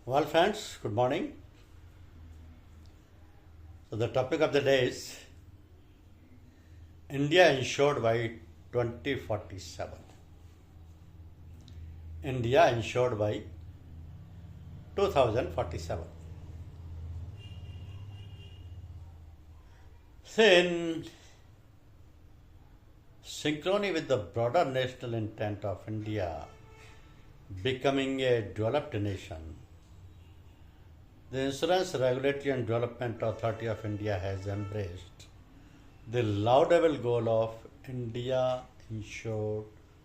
Well, friends, good morning. So, the topic of the day is India insured by 2047. India insured by 2047. So, in synchrony with the broader national intent of India becoming a developed nation, the Insurance Regulatory and Development Authority of India has embraced the laudable goal of India insured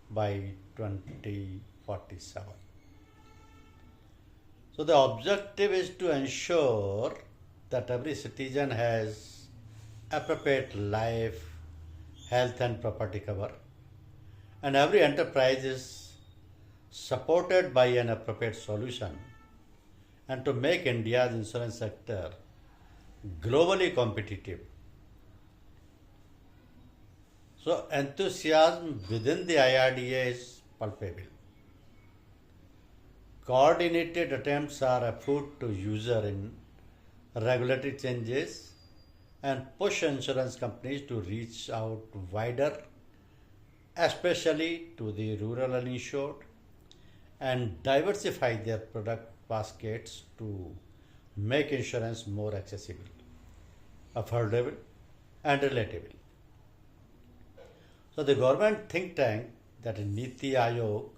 by 2047. So, the objective is to ensure that every citizen has appropriate life, health, and property cover, and every enterprise is supported by an appropriate solution, and to make India's insurance sector globally competitive. So, enthusiasm within the IRDA is palpable. Coordinated attempts are afoot to usher in regulatory changes and push insurance companies to reach out wider, especially to the rural uninsured, and diversify their product baskets to make insurance more accessible, affordable, and relatable. So, the government think tank, that is Niti Aayog,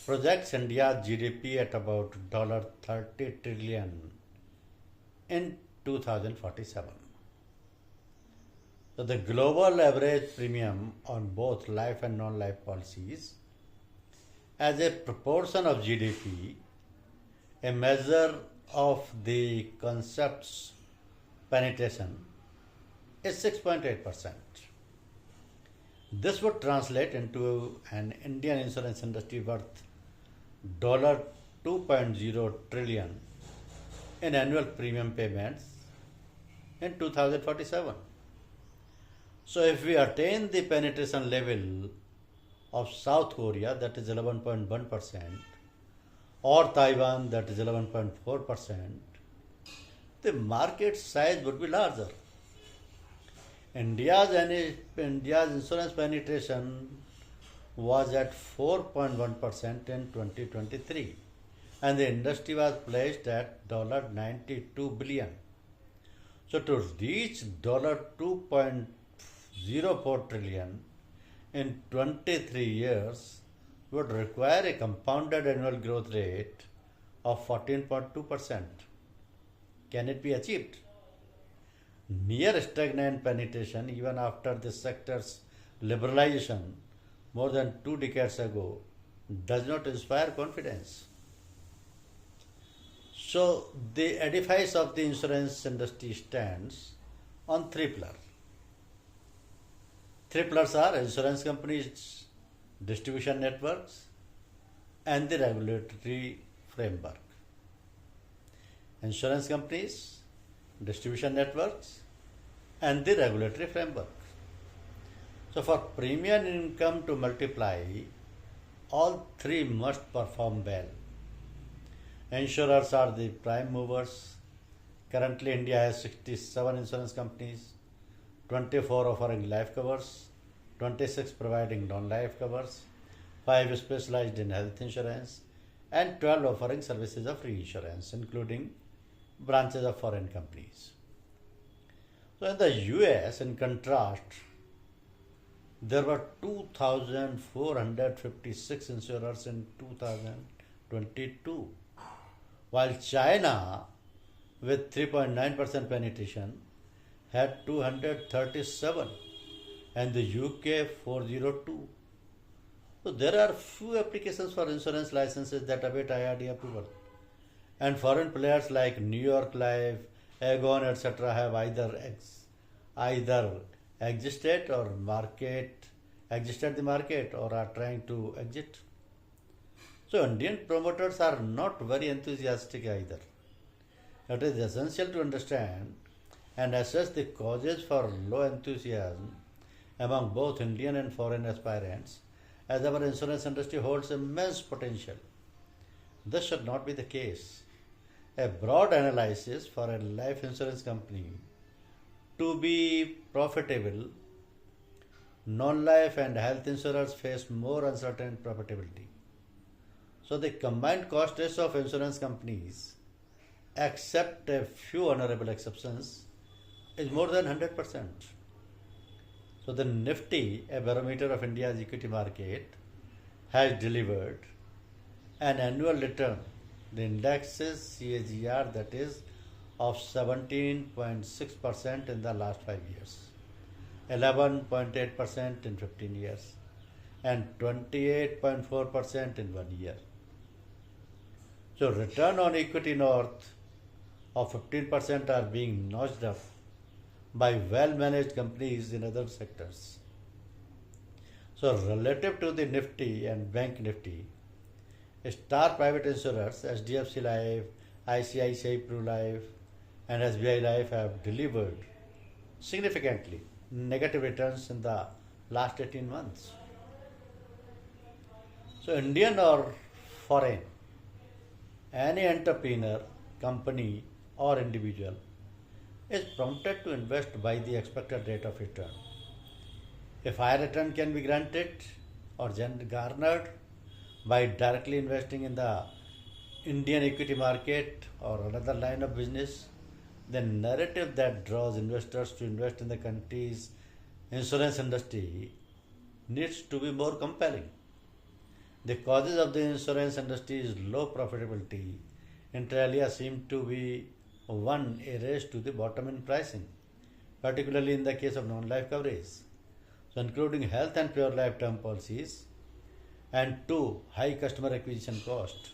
projects India's GDP at about $30 trillion in 2047. So, the global average premium on both life and non-life policies as a proportion of GDP, a measure of the concept's penetration, is 6.8%. This would translate into an Indian insurance industry worth $2.0 trillion in annual premium payments in 2047. So, if we attain the penetration level of South Korea, that is 11.1%, or Taiwan, that is 11.4%, the market size would be larger. India's insurance penetration was at 4.1% in 2023, and the industry was placed at $92 billion. So, to reach $2.04 trillion in 23 years would require a compounded annual growth rate of 14.2%. Can it be achieved? Near stagnant penetration, even after this sector's liberalization more than 2 decades ago, does not inspire confidence. So, the edifice of the insurance industry stands on three pillars. Three pillars are insurance companies, distribution networks, and the regulatory framework. Insurance companies, distribution networks, and the regulatory framework. So, for premium income to multiply, all three must perform well. Insurers are the prime movers. Currently, India has 67 insurance companies, 24 offering life covers, 26 providing non-life covers, 5 specialized in health insurance, and 12 offering services of reinsurance, including branches of foreign companies. So, in the US, in contrast, there were 2,456 insurers in 2022, while China, with 3.9% penetration, had 237, and the UK 402. So, there are few applications for insurance licenses that await IRD approval, and foreign players like New York Life, Aegon, etc., have either existed the market or are trying to exit. So, Indian promoters are not very enthusiastic either. It is essential to understand and assess the causes for low enthusiasm among both Indian and foreign aspirants, as our insurance industry holds immense potential. This should not be the case. A broad analysis for a life insurance company to be profitable, non-life and health insurers face more uncertain profitability. So the combined cost ratio of insurance companies, except a few honorable exceptions, is more than 100%. So the Nifty, a barometer of India's equity market, has delivered an annual return, the index's CAGR, that is of 17.6% in the last 5 years, 11.8% in 15 years, and 28.4% in 1 year. So return on equity north of 15% are being notched up by well-managed companies in other sectors. So relative to the Nifty and Bank Nifty, star private insurers HDFC Life, ICICI Pru Life and SBI Life have delivered significantly negative returns in the last 18 months. So Indian or foreign, any entrepreneur, company or individual is prompted to invest by the expected rate of return. If higher return can be granted or garnered by directly investing in the Indian equity market or another line of business, the narrative that draws investors to invest in the country's insurance industry needs to be more compelling. The causes of the insurance industry's low profitability inter alia seem to be one, a race to the bottom in pricing, particularly in the case of non-life coverage, so including health and pure life term policies, and two, high customer acquisition cost.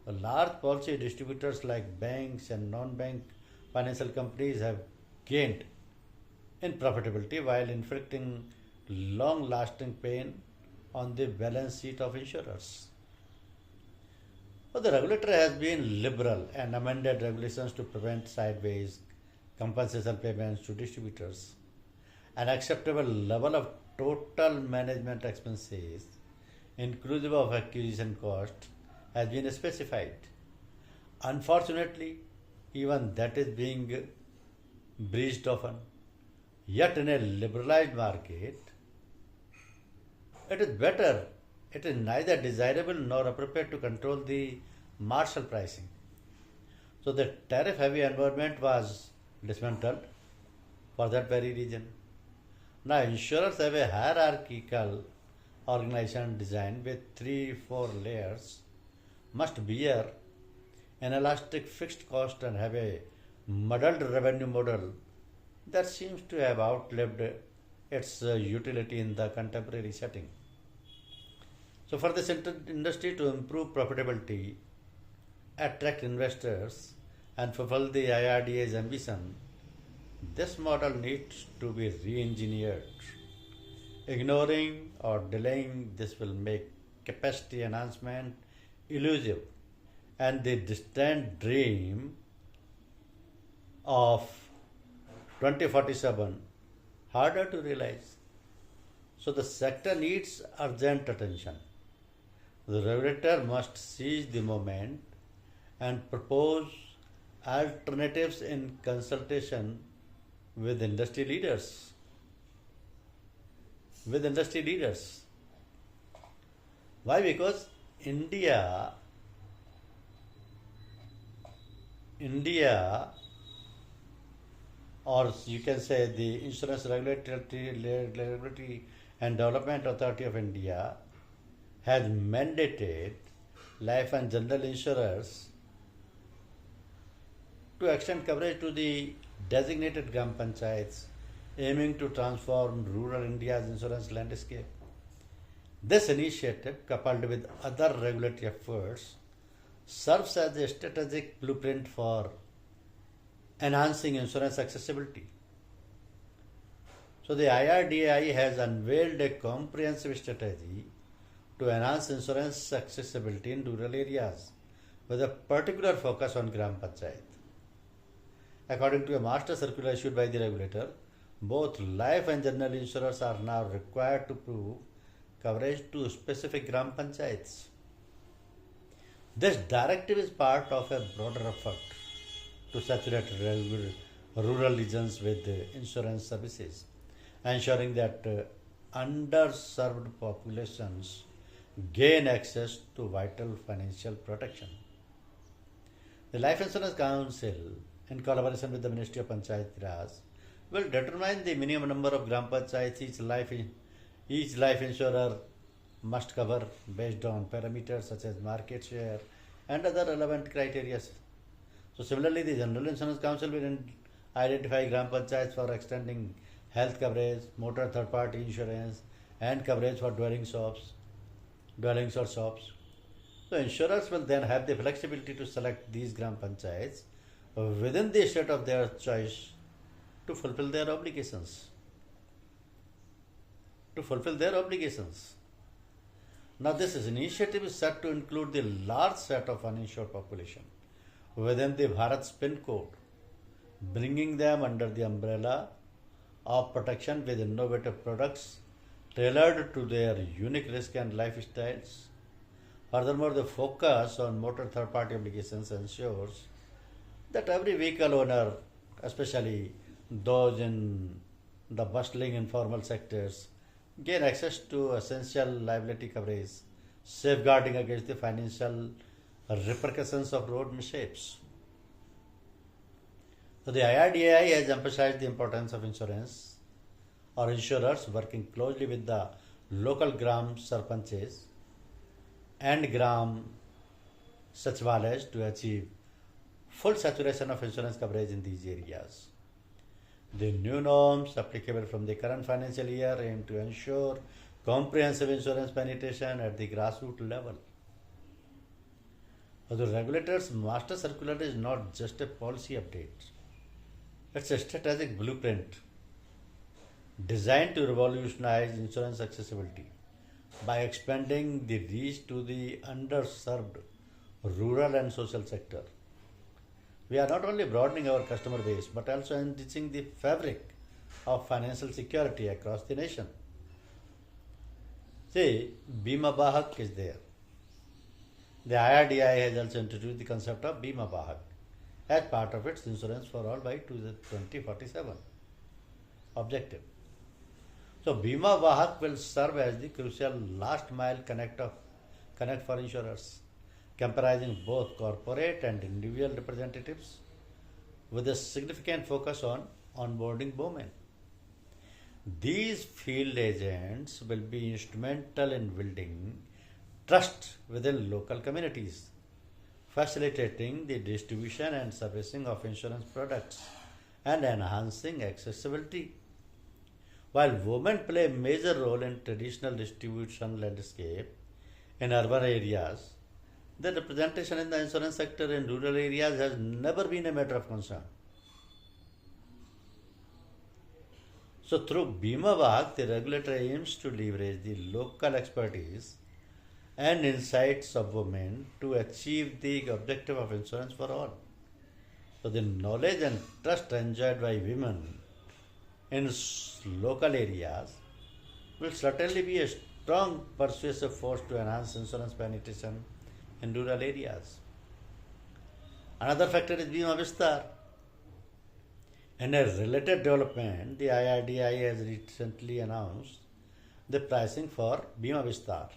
The large policy distributors like banks and non-bank financial companies have gained in profitability while inflicting long-lasting pain on the balance sheet of insurers. So the regulator has been liberal and amended regulations to prevent sideways compensation payments to distributors. An acceptable level of total management expenses, inclusive of acquisition cost, has been specified. Unfortunately, even that is being breached often. Yet in a liberalized market, it is neither desirable nor appropriate to control the martial pricing. So the tariff heavy environment was dismantled for that very reason. Now insurers have a hierarchical organization design with 3-4 layers, must bear an elastic fixed cost and have a muddled revenue model that seems to have outlived its utility in the contemporary setting. So for this industry to improve profitability, attract investors and fulfill the IRDA's ambition, this model needs to be re-engineered. Ignoring or delaying this will make capacity enhancement elusive and the distant dream of 2047 harder to realize. So the sector needs urgent attention. The regulator must seize the moment and propose alternatives in consultation with industry leaders. Why? Because India, or you can say the Insurance Regulatory and Development Authority of India, has mandated life and general insurers to extend coverage to the designated Gram Panchayats, aiming to transform rural India's insurance landscape. This initiative, coupled with other regulatory efforts, serves as a strategic blueprint for enhancing insurance accessibility. So the IRDAI has unveiled a comprehensive strategy to enhance insurance accessibility in rural areas with a particular focus on Gram Panchayat. According to a master circular issued by the regulator, both life and general insurers are now required to prove coverage to specific Gram Panchayats. This directive is part of a broader effort to saturate rural regions with insurance services, ensuring that underserved populations gain access to vital financial protection. The Life Insurance Council, in collaboration with the Ministry of Panchayat Raj, will determine the minimum number of gram panchayats each life insurer must cover based on parameters such as market share and other relevant criteria. So similarly, the General Insurance Council will identify gram panchayats for extending health coverage, motor third-party insurance, and coverage for dwellings or shops. So insurers will then have the flexibility to select these gram panchayats within the state of their choice to fulfill their obligations. Now, this initiative is set to include the large set of uninsured population within the Bharat's PIN code, bringing them under the umbrella of protection with innovative products tailored to their unique risk and lifestyles. Furthermore, the focus on motor third-party obligations ensures that every vehicle owner, especially those in the bustling informal sectors, gain access to essential liability coverage, safeguarding against the financial repercussions of road mishaps. So the IRDAI has emphasized the importance of insurance or insurers working closely with the local gram sarpanches and gram sachivalayas to achieve full saturation of insurance coverage in these areas. The new norms applicable from the current financial year aim to ensure comprehensive insurance penetration at the grassroots level. The regulator's master circular is not just a policy update, it's a strategic blueprint designed to revolutionize insurance accessibility by expanding the reach to the underserved rural and social sector. We are not only broadening our customer base but also enriching the fabric of financial security across the nation. See, Bima Bahak is there. The IRDAI has also introduced the concept of Bima Bahak as part of its Insurance for All by 2047 objective. So, Bima Bahak will serve as the crucial last mile connect for insurers, comprising both corporate and individual representatives with a significant focus on onboarding women. These field agents will be instrumental in building trust within local communities, facilitating the distribution and servicing of insurance products and enhancing accessibility. While women play a major role in traditional distribution landscape in urban areas, the representation in the insurance sector in rural areas has never been a matter of concern. So, through Bima Bahak, the regulator aims to leverage the local expertise and insights of women to achieve the objective of insurance for all. So, the knowledge and trust enjoyed by women in local areas will certainly be a strong persuasive force to enhance insurance penetration in rural areas. Another factor is Bima Vistar. In a related development, the IRDAI has recently announced the pricing for Bima Vistar,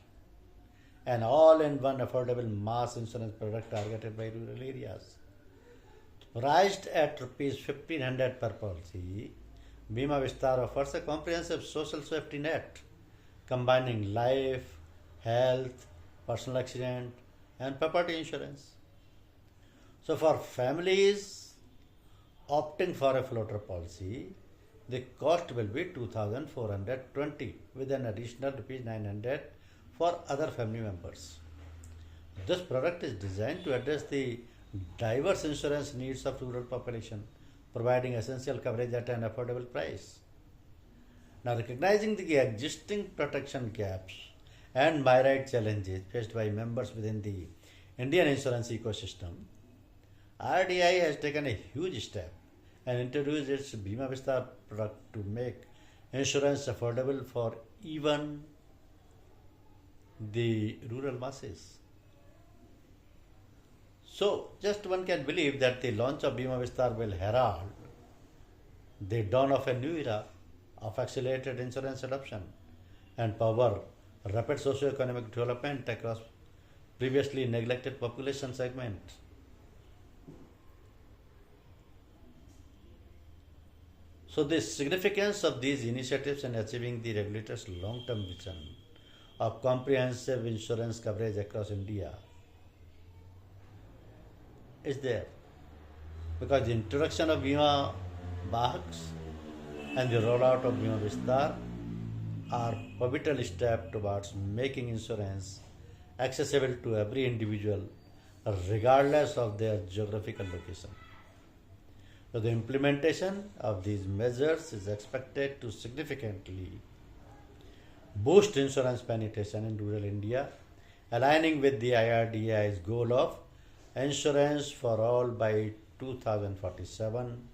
an all-in-one affordable mass insurance product targeted by rural areas. Priced at Rs 1500 per policy, Bima Vistar offers a comprehensive social safety net combining life, health, personal accident, and property insurance. So, for families opting for a floater policy, the cost will be 2,420 with an additional Rs 900 for other family members. This product is designed to address the diverse insurance needs of rural population, providing essential coverage at an affordable price. Now, recognizing the existing protection gaps and myriad challenges faced by members within the Indian insurance ecosystem, RDI has taken a huge step and introduced its Bima Vistar product to make insurance affordable for even the rural masses. So, just one can believe that the launch of Bima Vistar will herald the dawn of a new era of accelerated insurance adoption and power rapid socio-economic development across previously neglected population segments. So, the significance of these initiatives in achieving the regulator's long-term vision of comprehensive insurance coverage across India is there, because the introduction of Bima Bahaks and the rollout of Bima Vistar are pivotal steps towards making insurance accessible to every individual regardless of their geographical location. So the implementation of these measures is expected to significantly boost insurance penetration in rural India, aligning with the IRDAI's goal of insurance for all by 2047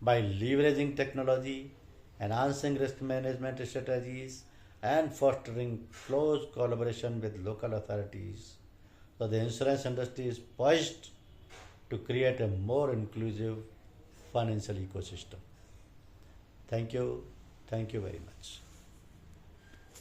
by leveraging technology, enhancing risk management strategies, and fostering close collaboration with local authorities. So the insurance industry is poised to create a more inclusive financial ecosystem. Thank you. Thank you very much.